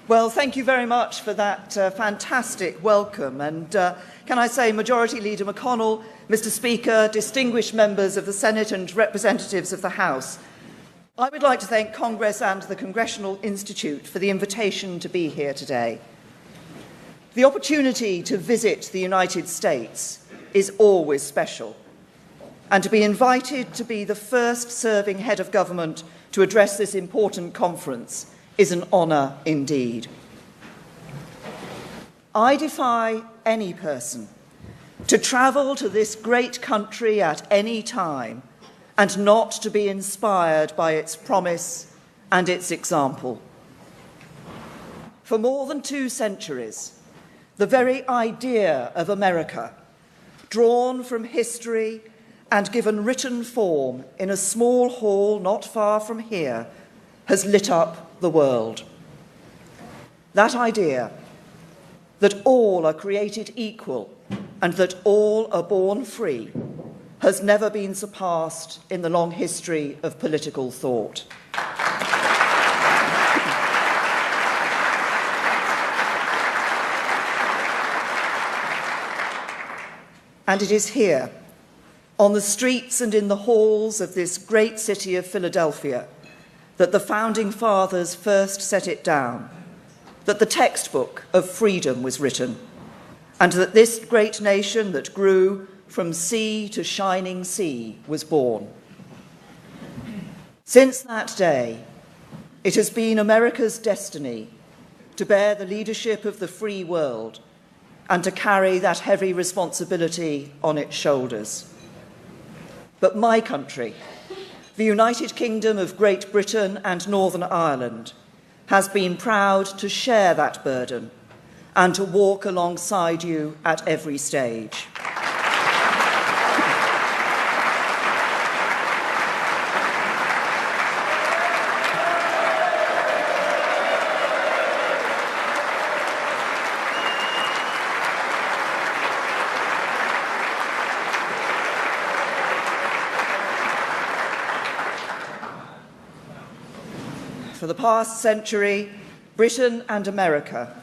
Well, thank you very much for that fantastic welcome. And can I say, Majority Leader McConnell, Mr. Speaker, distinguished members of the Senate and representatives of the House, I would like to thank Congress and the Congressional Institute for the invitation to be here today. The opportunity to visit the United States is always special, and to be invited to be the first serving head of government to address this important conference is an honour indeed. I defy any person to travel to this great country at any time and not to be inspired by its promise and its example. For more than 2 centuries, the very idea of America, drawn from history and given written form in a small hall not far from here, has lit up the world. That idea, that all are created equal and that all are born free, has never been surpassed in the long history of political thought. And it is here, on the streets and in the halls of this great city of Philadelphia, that the Founding Fathers first set it down, that the textbook of freedom was written, and that this great nation that grew from sea to shining sea was born. Since that day, it has been America's destiny to bear the leadership of the free world and to carry that heavy responsibility on its shoulders. But my country, the United Kingdom of Great Britain and Northern Ireland, has been proud to share that burden and to walk alongside you at every stage. For the past century, Britain and America,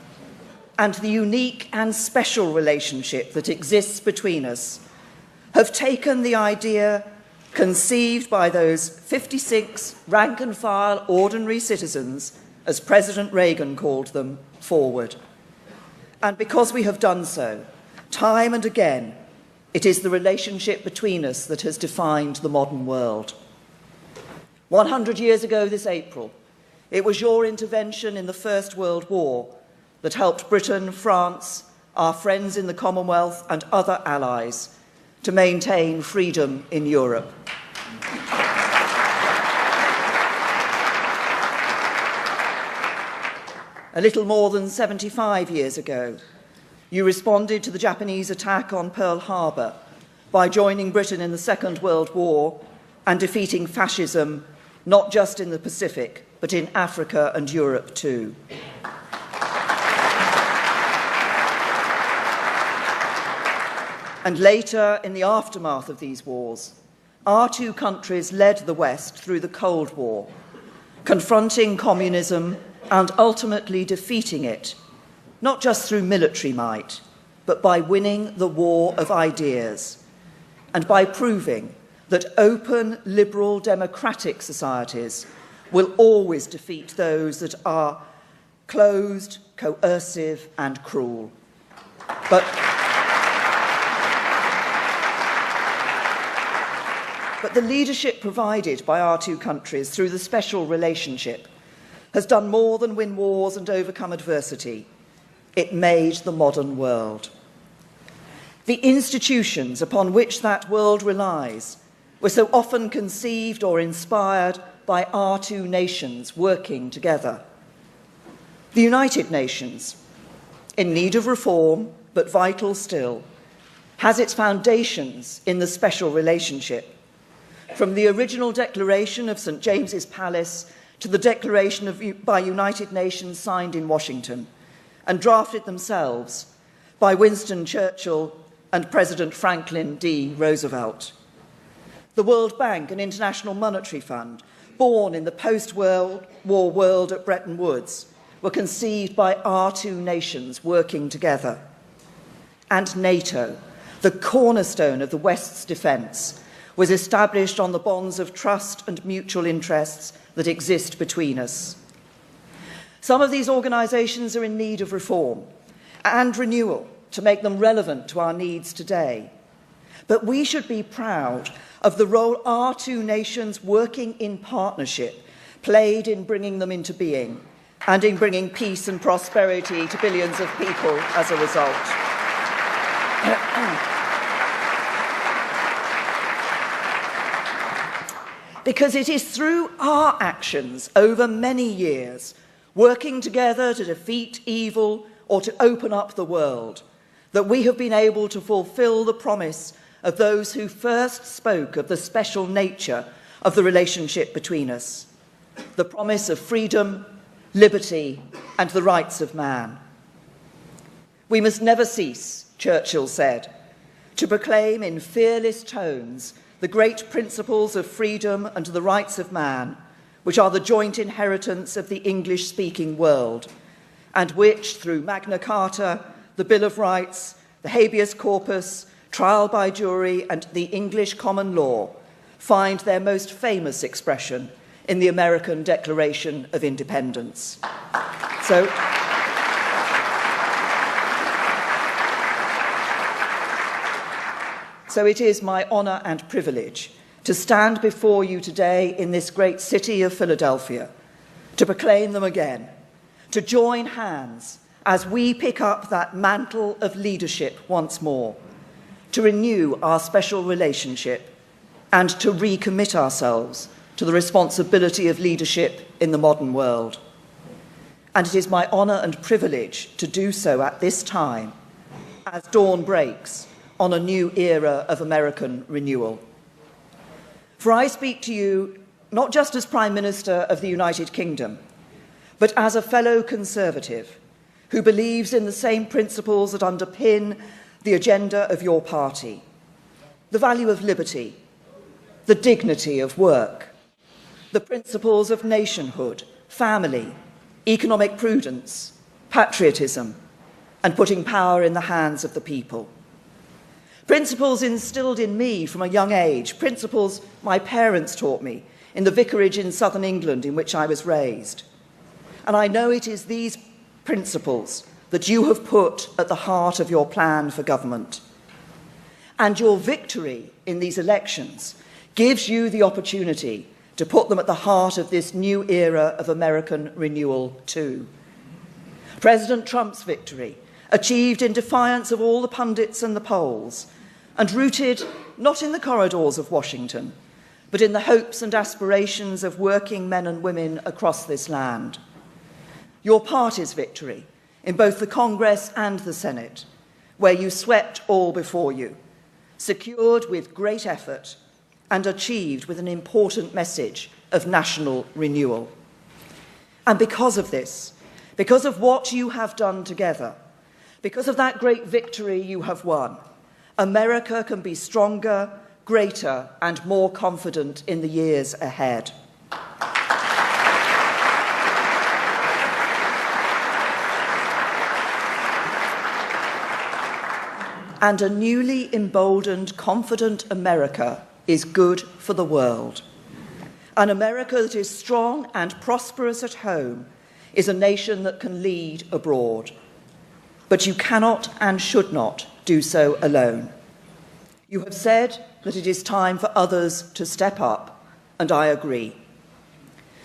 and the unique and special relationship that exists between us, have taken the idea conceived by those 56 rank-and-file ordinary citizens, as President Reagan called them, forward. And because we have done so, time and again, it is the relationship between us that has defined the modern world. 100 years ago this April, it was your intervention in the First World War that helped Britain, France, our friends in the Commonwealth and other allies to maintain freedom in Europe. A little more than 75 years ago, you responded to the Japanese attack on Pearl Harbor by joining Britain in the Second World War and defeating fascism not just in the Pacific, but in Africa and Europe too. And later, in the aftermath of these wars, our 2 countries led the West through the Cold War, confronting communism and ultimately defeating it, not just through military might, but by winning the war of ideas, and by proving that open, liberal, democratic societies will always defeat those that are closed, coercive, and cruel. But the leadership provided by our 2 countries through the special relationship has done more than win wars and overcome adversity. It made the modern world. The institutions upon which that world relies were so often conceived or inspired by our 2 nations working together. The United Nations, in need of reform, but vital still, has its foundations in the special relationship. From the original declaration of St. James's Palace to the declaration by United Nations signed in Washington and drafted themselves by Winston Churchill and President Franklin D. Roosevelt. The World Bank and International Monetary Fund, born in the post-World War world at Bretton Woods, were conceived by our two nations working together. And NATO, the cornerstone of the West's defence, was established on the bonds of trust and mutual interests that exist between us. Some of these organisations are in need of reform and renewal to make them relevant to our needs today. But we should be proud of the role our two nations working in partnership played in bringing them into being and in bringing peace and prosperity to billions of people as a result. Because it is through our actions over many years, working together to defeat evil or to open up the world, that we have been able to fulfil the promise of those who first spoke of the special nature of the relationship between us, the promise of freedom, liberty, and the rights of man. We must never cease, Churchill said, to proclaim in fearless tones the great principles of freedom and the rights of man, which are the joint inheritance of the English-speaking world, and which, through Magna Carta, the Bill of Rights, the habeas corpus, trial by jury, and the English common law, find their most famous expression in the American Declaration of Independence. So it is my honour and privilege to stand before you today in this great city of Philadelphia, to proclaim them again, to join hands as we pick up that mantle of leadership once more, to renew our special relationship and to recommit ourselves to the responsibility of leadership in the modern world. And it is my honour and privilege to do so at this time, as dawn breaks on a new era of American renewal. For I speak to you not just as Prime Minister of the United Kingdom, but as a fellow Conservative who believes in the same principles that underpin the agenda of your party: the value of liberty, the dignity of work, the principles of nationhood, family, economic prudence, patriotism, and putting power in the hands of the people. Principles instilled in me from a young age, principles my parents taught me in the vicarage in southern England in which I was raised. And I know it is these principles that you have put at the heart of your plan for government. And your victory in these elections gives you the opportunity to put them at the heart of this new era of American renewal too. President Trump's victory, achieved in defiance of all the pundits and the polls, and rooted not in the corridors of Washington, but in the hopes and aspirations of working men and women across this land. Your party's victory in both the Congress and the Senate, where you swept all before you, secured with great effort and achieved with an important message of national renewal. And because of this, because of what you have done together, because of that great victory you have won, America can be stronger, greater, and more confident in the years ahead. And a newly emboldened, confident America is good for the world. An America that is strong and prosperous at home is a nation that can lead abroad. But you cannot and should not do so alone. You have said that it is time for others to step up, and I agree.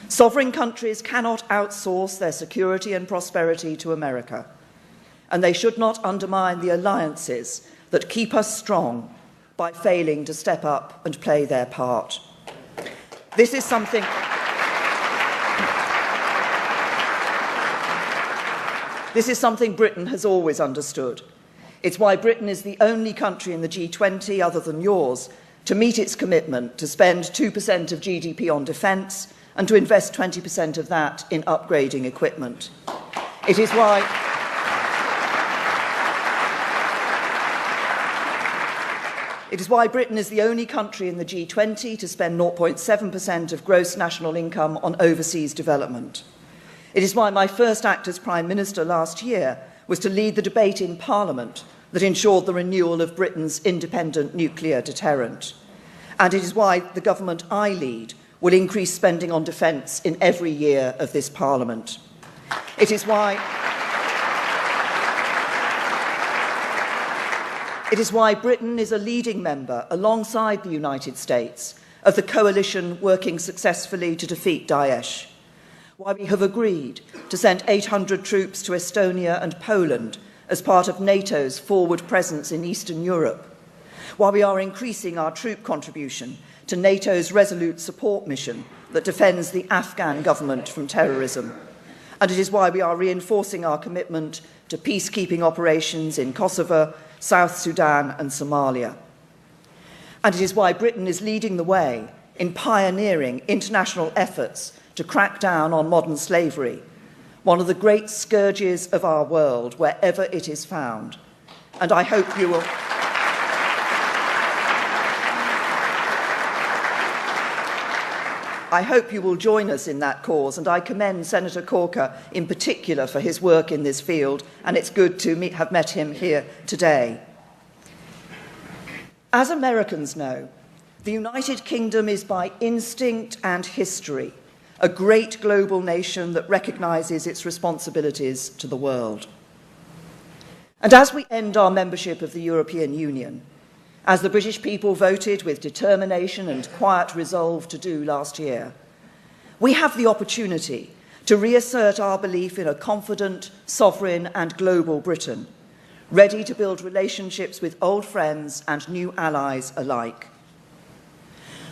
Sovereign countries cannot outsource their security and prosperity to America, and they should not undermine the alliances that keep us strong by failing to step up and play their part. This is something Britain has always understood. It's why Britain is the only country in the G20, other than yours, to meet its commitment to spend 2% of GDP on defence and to invest 20% of that in upgrading equipment. It is why Britain is the only country in the G20 to spend 0.7% of gross national income on overseas development. It is why my first act as Prime Minister last year was to lead the debate in Parliament that ensured the renewal of Britain's independent nuclear deterrent. And it is why the government I lead will increase spending on defence in every year of this Parliament. It is why Britain is a leading member, alongside the United States, of the coalition working successfully to defeat Daesh. Why we have agreed to send 800 troops to Estonia and Poland as part of NATO's forward presence in Eastern Europe. Why we are increasing our troop contribution to NATO's Resolute Support Mission that defends the Afghan government from terrorism. And it is why we are reinforcing our commitment to peacekeeping operations in Kosovo, South Sudan and Somalia. And it is why Britain is leading the way in pioneering international efforts to crack down on modern slavery, one of the great scourges of our world wherever it is found. And I hope you will... I hope you will join us in that cause, and I commend Senator Corker in particular for his work in this field, and it's good to have met him here today. As Americans know, the United Kingdom is by instinct and history a great global nation that recognises its responsibilities to the world. And as we end our membership of the European Union, as the British people voted with determination and quiet resolve to do last year, we have the opportunity to reassert our belief in a confident, sovereign and global Britain, ready to build relationships with old friends and new allies alike.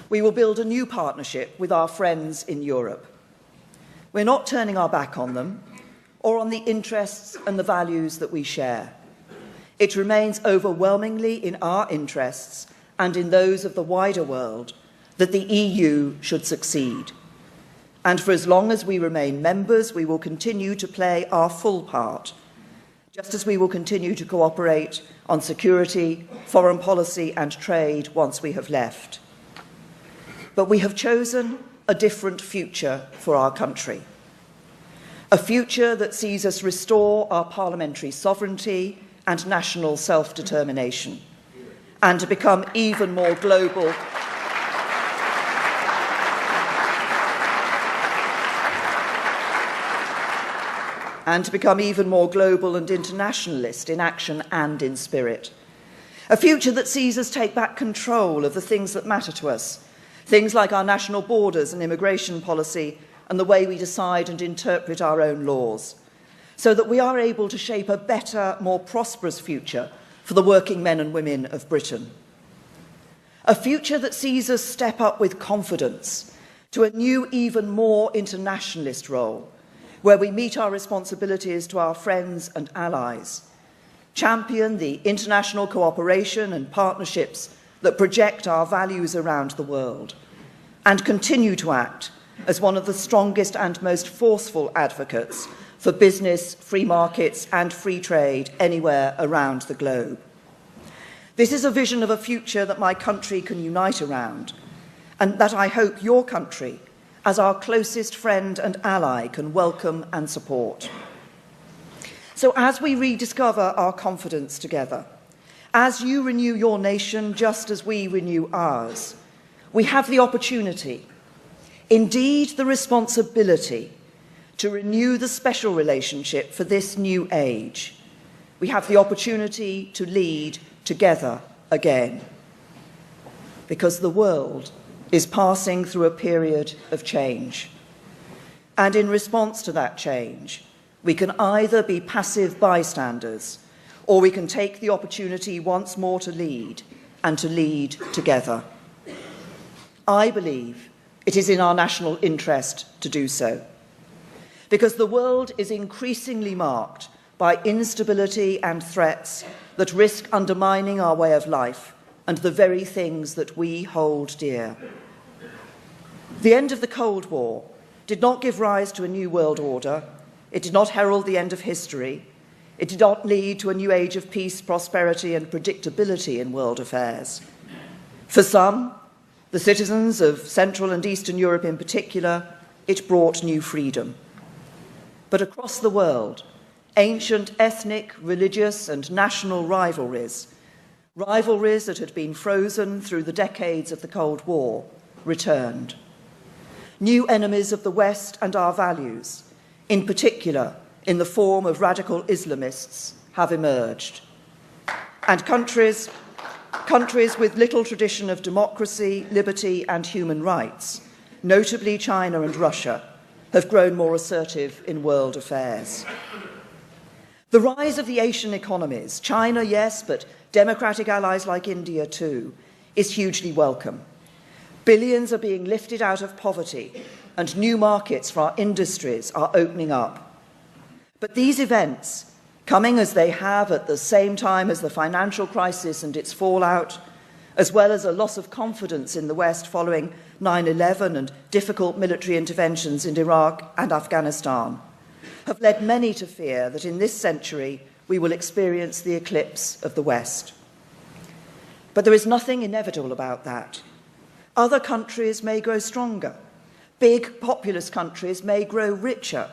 We will build a new partnership with our friends in Europe. We're not turning our back on them or on the interests and the values that we share. It remains overwhelmingly in our interests and in those of the wider world that the EU should succeed. And for as long as we remain members, we will continue to play our full part, just as we will continue to cooperate on security, foreign policy and trade once we have left. But we have chosen a different future for our country. A future that sees us restore our parliamentary sovereignty and national self-determination, and to become even more global and internationalist in action and in spirit. A future that sees us take back control of the things that matter to us, things like our national borders and immigration policy and the way we decide and interpret our own laws, so that we are able to shape a better, more prosperous future for the working men and women of Britain. A future that sees us step up with confidence to a new, even more internationalist role, where we meet our responsibilities to our friends and allies, champion the international cooperation and partnerships that project our values around the world, and continue to act as one of the strongest and most forceful advocates for business, free markets and free trade anywhere around the globe. This is a vision of a future that my country can unite around, and that I hope your country, as our closest friend and ally, can welcome and support. So as we rediscover our confidence together, as you renew your nation just as we renew ours, we have the opportunity, indeed the responsibility, to renew the special relationship for this new age. We have the opportunity to lead together again, because the world is passing through a period of change. And in response to that change, we can either be passive bystanders, or we can take the opportunity once more to lead, and to lead together. I believe it is in our national interest to do so, because the world is increasingly marked by instability and threats that risk undermining our way of life and the very things that we hold dear. The end of the Cold War did not give rise to a new world order. It did not herald the end of history. It did not lead to a new age of peace, prosperity and predictability in world affairs. For some, the citizens of Central and Eastern Europe in particular, it brought new freedom. But across the world, ancient ethnic, religious, and national rivalries that had been frozen through the decades of the Cold War, returned. New enemies of the West and our values, in particular in the form of radical Islamists, have emerged. And countries with little tradition of democracy, liberty, and human rights, notably China and Russia, have grown more assertive in world affairs. The rise of the Asian economies, China, yes, but democratic allies like India too, is hugely welcome. Billions are being lifted out of poverty, and new markets for our industries are opening up. But these events, coming as they have at the same time as the financial crisis and its fallout, as well as a loss of confidence in the West following 9/11 and difficult military interventions in Iraq and Afghanistan, have led many to fear that in this century we will experience the eclipse of the West. But there is nothing inevitable about that. Other countries may grow stronger. Big, populous countries may grow richer.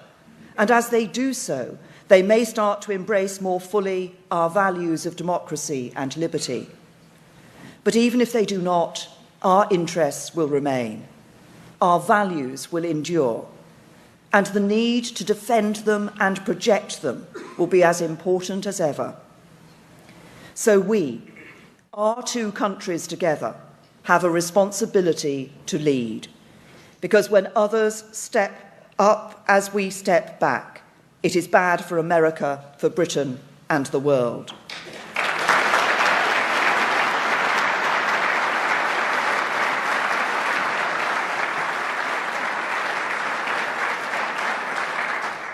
And as they do so, they may start to embrace more fully our values of democracy and liberty. But even if they do not, our interests will remain. Our values will endure. And the need to defend them and project them will be as important as ever. So we, our two countries together, have a responsibility to lead. Because when others step up as we step back, it is bad for America, for Britain, and the world.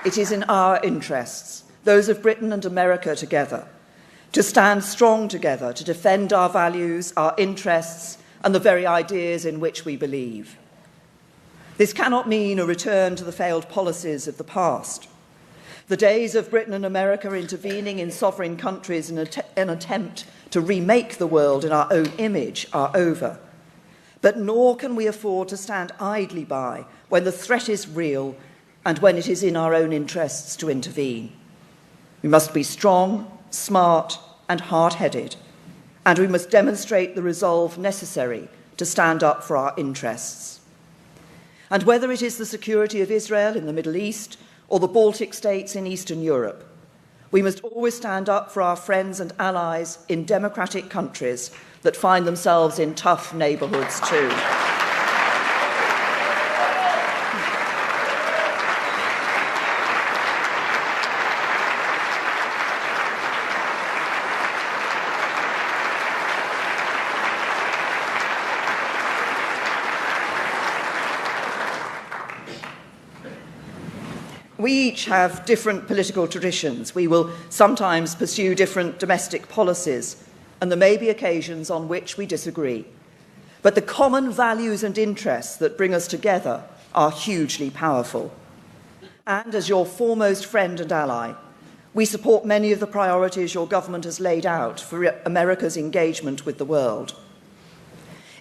It is in our interests, those of Britain and America together, to stand strong together, to defend our values, our interests, and the very ideas in which we believe. This cannot mean a return to the failed policies of the past. The days of Britain and America intervening in sovereign countries in an attempt to remake the world in our own image are over. But nor can we afford to stand idly by when the threat is real and when it is in our own interests to intervene. We must be strong, smart, and hard-headed, and we must demonstrate the resolve necessary to stand up for our interests. And whether it is the security of Israel in the Middle East or the Baltic states in Eastern Europe, we must always stand up for our friends and allies in democratic countries that find themselves in tough neighbourhoods too. We each have different political traditions. We will sometimes pursue different domestic policies, and there may be occasions on which we disagree. But the common values and interests that bring us together are hugely powerful. And as your foremost friend and ally, we support many of the priorities your government has laid out for America's engagement with the world.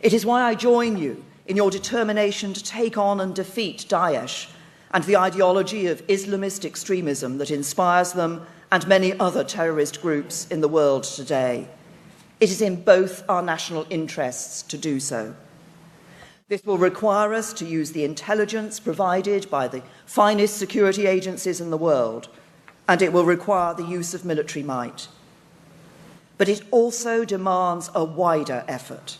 It is why I join you in your determination to take on and defeat Daesh and the ideology of Islamist extremism that inspires them and many other terrorist groups in the world today. It is in both our national interests to do so. This will require us to use the intelligence provided by the finest security agencies in the world, and it will require the use of military might. But it also demands a wider effort,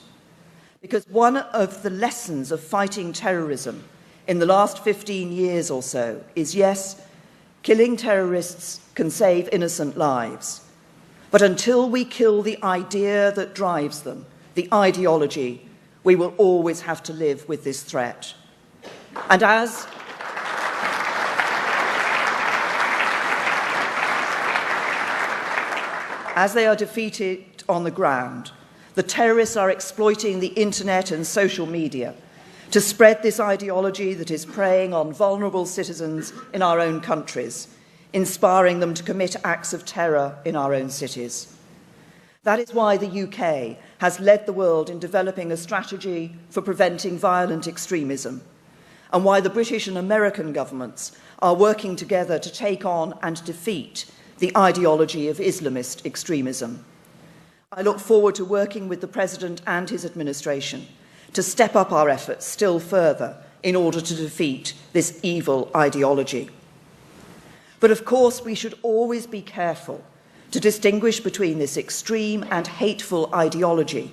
because one of the lessons of fighting terrorism in the last 15 years or so is, yes, killing terrorists can save innocent lives. But until we kill the idea that drives them, the ideology, we will always have to live with this threat. And as they are defeated on the ground, the terrorists are exploiting the internet and social media to spread this ideology that is preying on vulnerable citizens in our own countries, inspiring them to commit acts of terror in our own cities. That is why the UK has led the world in developing a strategy for preventing violent extremism, and why the British and American governments are working together to take on and defeat the ideology of Islamist extremism. I look forward to working with the President and his administration to step up our efforts still further in order to defeat this evil ideology. But of course, we should always be careful to distinguish between this extreme and hateful ideology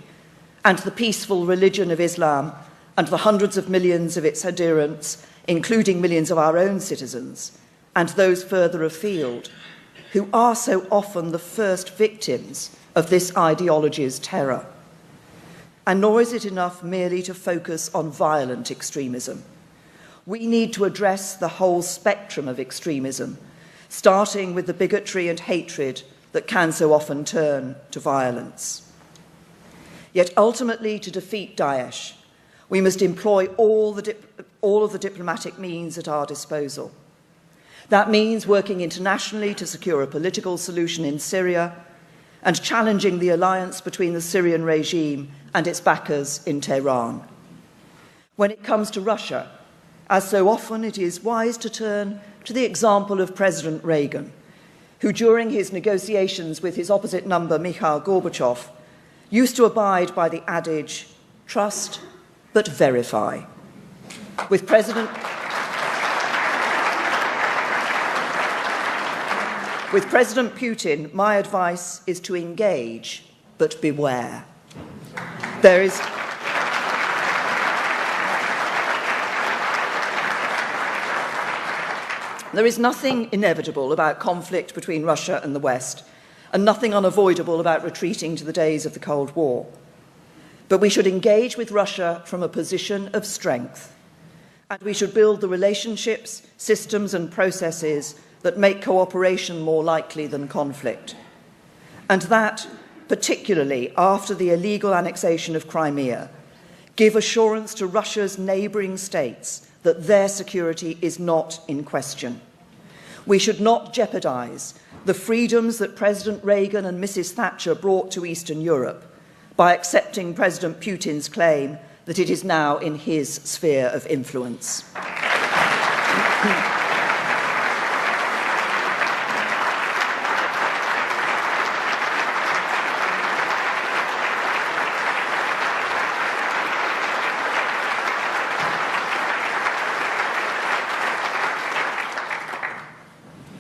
and the peaceful religion of Islam and the hundreds of millions of its adherents, including millions of our own citizens, and those further afield, who are so often the first victims of this ideology's terror. And nor is it enough merely to focus on violent extremism. We need to address the whole spectrum of extremism, starting with the bigotry and hatred that can so often turn to violence. Yet ultimately, to defeat Daesh, we must employ all of the diplomatic means at our disposal. That means working internationally to secure a political solution in Syria and challenging the alliance between the Syrian regime and its backers in Tehran. When it comes to Russia, as so often, it is wise to turn to the example of President Reagan, who during his negotiations with his opposite number, Mikhail Gorbachev, used to abide by the adage, trust but verify. With President Putin, my advice is to engage but beware. There is nothing inevitable about conflict between Russia and the West, and nothing unavoidable about retreating to the days of the Cold War. But we should engage with Russia from a position of strength, and we should build the relationships, systems and processes that make cooperation more likely than conflict. And that, particularly after the illegal annexation of Crimea, give assurance to Russia's neighbouring states that their security is not in question. We should not jeopardise the freedoms that President Reagan and Mrs. Thatcher brought to Eastern Europe by accepting President Putin's claim that it is now in his sphere of influence.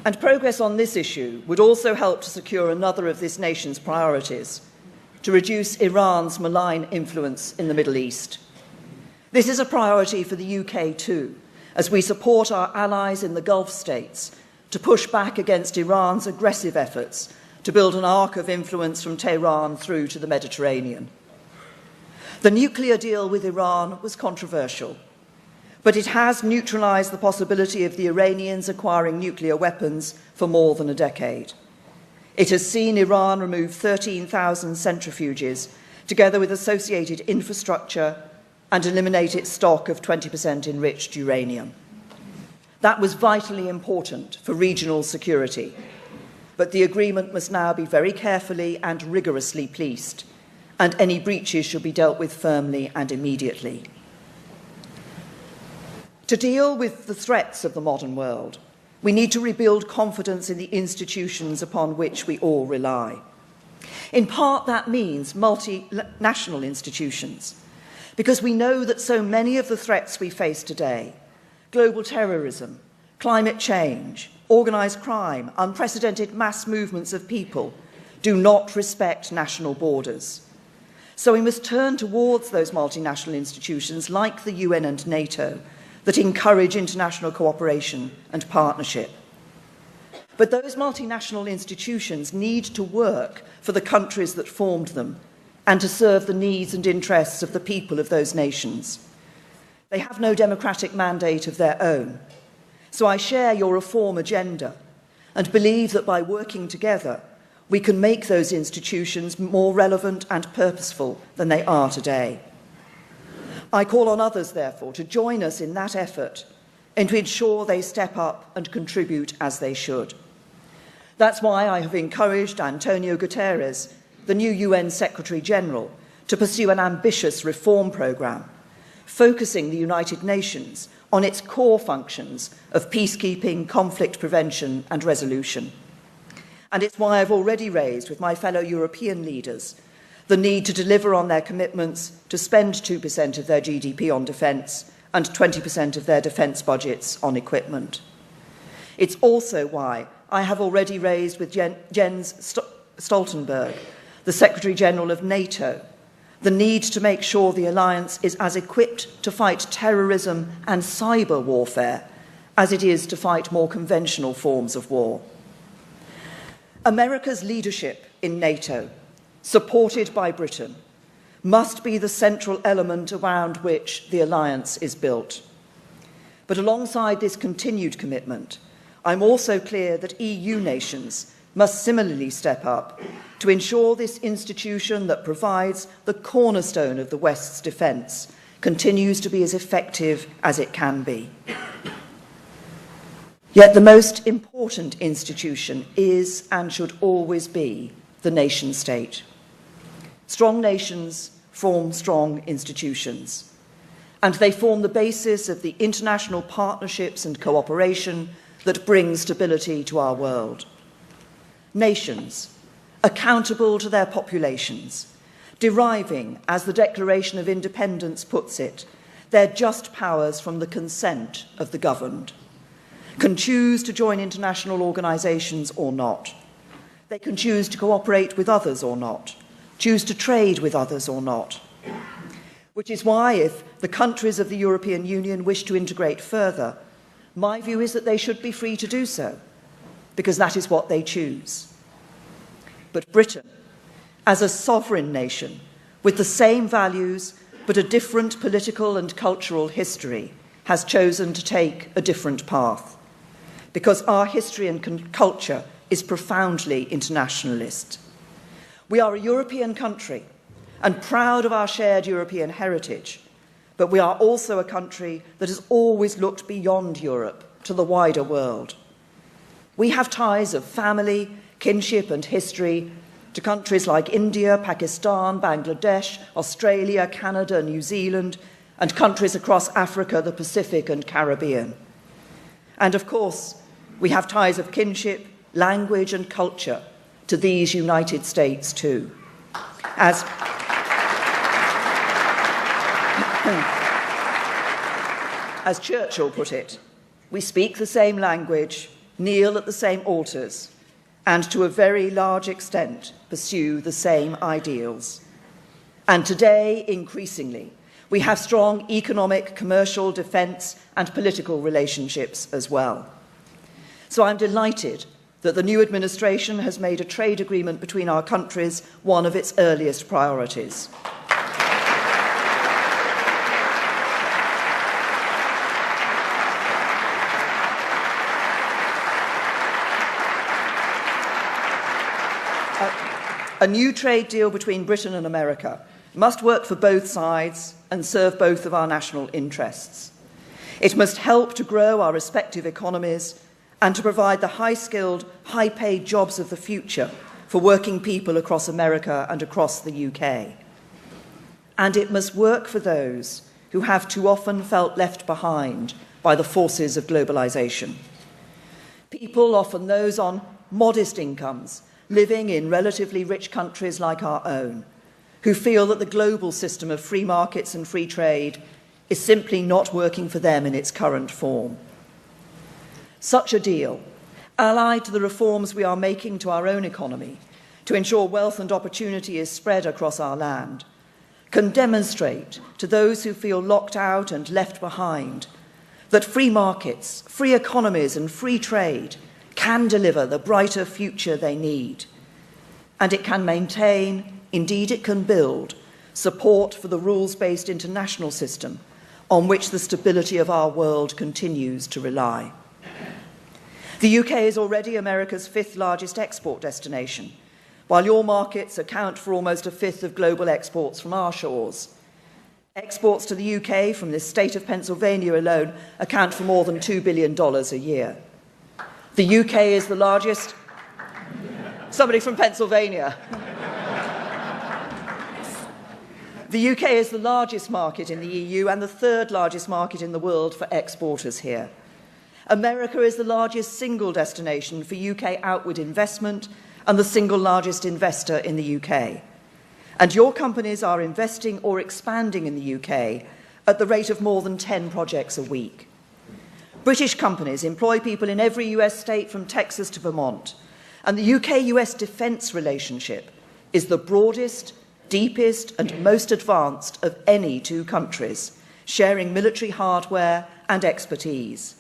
And progress on this issue would also help to secure another of this nation's priorities, to reduce Iran's malign influence in the Middle East. This is a priority for the UK too, as we support our allies in the Gulf states to push back against Iran's aggressive efforts to build an arc of influence from Tehran through to the Mediterranean. The nuclear deal with Iran was controversial, but it has neutralised the possibility of the Iranians acquiring nuclear weapons for more than a decade. It has seen Iran remove 13,000 centrifuges, together with associated infrastructure, and eliminate its stock of 20% enriched uranium. That was vitally important for regional security, but the agreement must now be very carefully and rigorously policed, and any breaches should be dealt with firmly and immediately. To deal with the threats of the modern world, we need to rebuild confidence in the institutions upon which we all rely. In part, that means multinational institutions, because we know that so many of the threats we face today, global terrorism, climate change, organised crime, unprecedented mass movements of people, do not respect national borders. So we must turn towards those multinational institutions like the UN and NATO that encourage international cooperation and partnership. But those multinational institutions need to work for the countries that formed them and to serve the needs and interests of the people of those nations. They have no democratic mandate of their own. So I share your reform agenda and believe that by working together, we can make those institutions more relevant and purposeful than they are today. I call on others, therefore, to join us in that effort and to ensure they step up and contribute as they should. That's why I have encouraged Antonio Guterres, the new UN Secretary-General, to pursue an ambitious reform programme, focusing the United Nations on its core functions of peacekeeping, conflict prevention and resolution. And it's why I've already raised with my fellow European leaders the need to deliver on their commitments to spend 2% of their GDP on defence and 20% of their defence budgets on equipment. It's also why I have already raised with Jens Stoltenberg, the Secretary-General of NATO, the need to make sure the alliance is as equipped to fight terrorism and cyber warfare as it is to fight more conventional forms of war. America's leadership in NATO, supported by Britain, must be the central element around which the alliance is built. But alongside this continued commitment, I'm also clear that EU nations must similarly step up to ensure this institution that provides the cornerstone of the West's defence continues to be as effective as it can be. Yet the most important institution is and should always be the nation-state. Strong nations form strong institutions, and they form the basis of the international partnerships and cooperation that bring stability to our world. Nations, accountable to their populations, deriving, as the Declaration of Independence puts it, their just powers from the consent of the governed, can choose to join international organisations or not. They can choose to cooperate with others or not, choose to trade with others or not. Which is why, if the countries of the European Union wish to integrate further, my view is that they should be free to do so, because that is what they choose. But Britain, as a sovereign nation, with the same values but a different political and cultural history, has chosen to take a different path, because our history and culture is profoundly internationalist. We are a European country and proud of our shared European heritage, but we are also a country that has always looked beyond Europe to the wider world. We have ties of family, kinship and history to countries like India, Pakistan, Bangladesh, Australia, Canada, New Zealand, and countries across Africa, the Pacific and Caribbean. And of course, we have ties of kinship, language and culture to these United States too. As Churchill put it, we speak the same language, kneel at the same altars, and to a very large extent pursue the same ideals. And today, increasingly, we have strong economic, commercial, defence and political relationships as well. So I'm delighted that the new administration has made a trade agreement between our countries one of its earliest priorities. A new trade deal between Britain and America must work for both sides and serve both of our national interests. It must help to grow our respective economies and to provide the high-skilled, high-paid jobs of the future for working people across America and across the UK. And it must work for those who have too often felt left behind by the forces of globalisation. People, often those on modest incomes, living in relatively rich countries like our own, who feel that the global system of free markets and free trade is simply not working for them in its current form. Such a deal, allied to the reforms we are making to our own economy to ensure wealth and opportunity is spread across our land, can demonstrate to those who feel locked out and left behind that free markets, free economies and free trade can deliver the brighter future they need. And it can maintain, indeed it can build, support for the rules-based international system on which the stability of our world continues to rely. The UK is already America's fifth largest export destination, while your markets account for almost a fifth of global exports from our shores. Exports to the UK from this state of Pennsylvania alone account for more than $2 billion a year. The UK is the largest... Somebody from Pennsylvania. The UK is the largest market in the EU and the third largest market in the world for exporters here. America is the largest single destination for UK outward investment and the single largest investor in the UK. And your companies are investing or expanding in the UK at the rate of more than 10 projects a week. British companies employ people in every US state from Texas to Vermont, and the UK-US defence relationship is the broadest, deepest and most advanced of any two countries, sharing military hardware and expertise.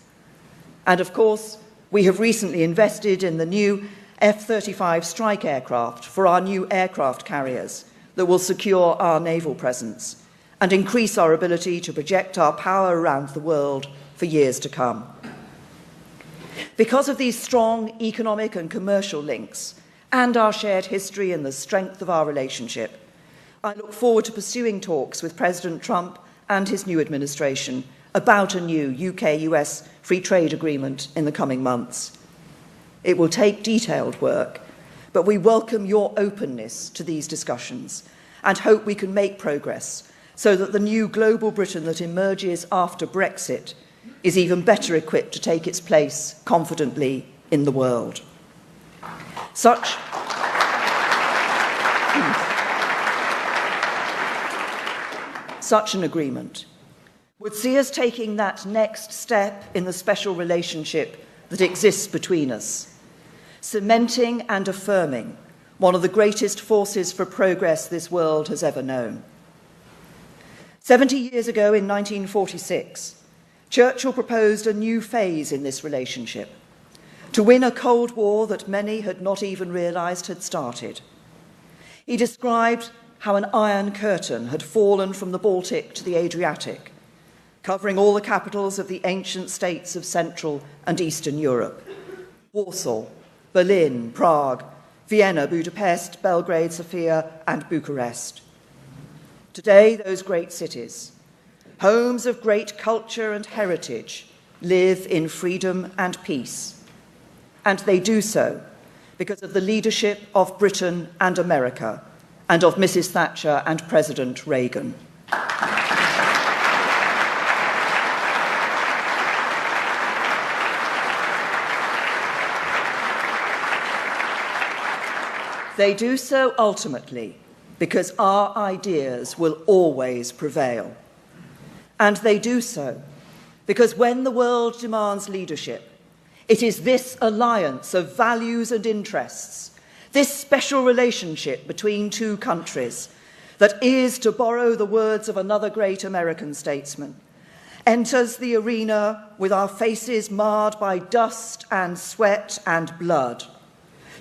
And of course, we have recently invested in the new F-35 strike aircraft for our new aircraft carriers that will secure our naval presence and increase our ability to project our power around the world for years to come. Because of these strong economic and commercial links and our shared history and the strength of our relationship, I look forward to pursuing talks with President Trump and his new administration about a new UK-US free trade agreement in the coming months. It will take detailed work, but we welcome your openness to these discussions and hope we can make progress so that the new global Britain that emerges after Brexit is even better equipped to take its place confidently in the world. Such an agreement would see us taking that next step in the special relationship that exists between us, cementing and affirming one of the greatest forces for progress this world has ever known. 70 years ago, in 1946, Churchill proposed a new phase in this relationship to win a Cold War that many had not even realised had started. He described how an iron curtain had fallen from the Baltic to the Adriatic, covering all the capitals of the ancient states of Central and Eastern Europe: Warsaw, Berlin, Prague, Vienna, Budapest, Belgrade, Sofia, and Bucharest. Today, those great cities, homes of great culture and heritage, live in freedom and peace. And they do so because of the leadership of Britain and America, and of Mrs. Thatcher and President Reagan. They do so ultimately because our ideas will always prevail. And they do so because when the world demands leadership, it is this alliance of values and interests, this special relationship between two countries that is, to borrow the words of another great American statesman, enters the arena with our faces marred by dust and sweat and blood,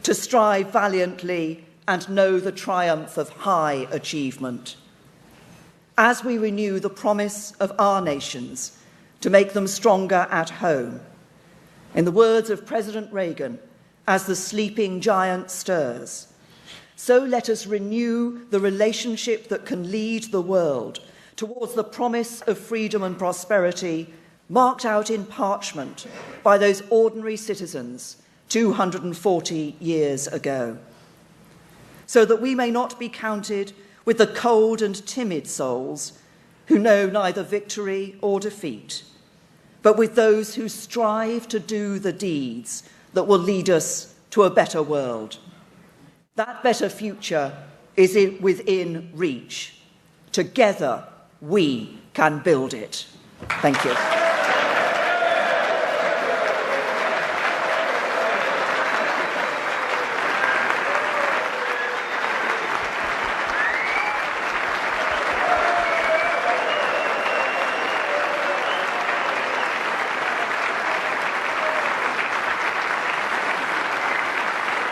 to strive valiantly and know the triumph of high achievement. As we renew the promise of our nations to make them stronger at home, in the words of President Reagan, as the sleeping giant stirs, so let us renew the relationship that can lead the world towards the promise of freedom and prosperity marked out in parchment by those ordinary citizens 240 years ago, so that we may not be counted with the cold and timid souls who know neither victory or defeat, but with those who strive to do the deeds that will lead us to a better world. That better future is within reach. Together, we can build it. Thank you.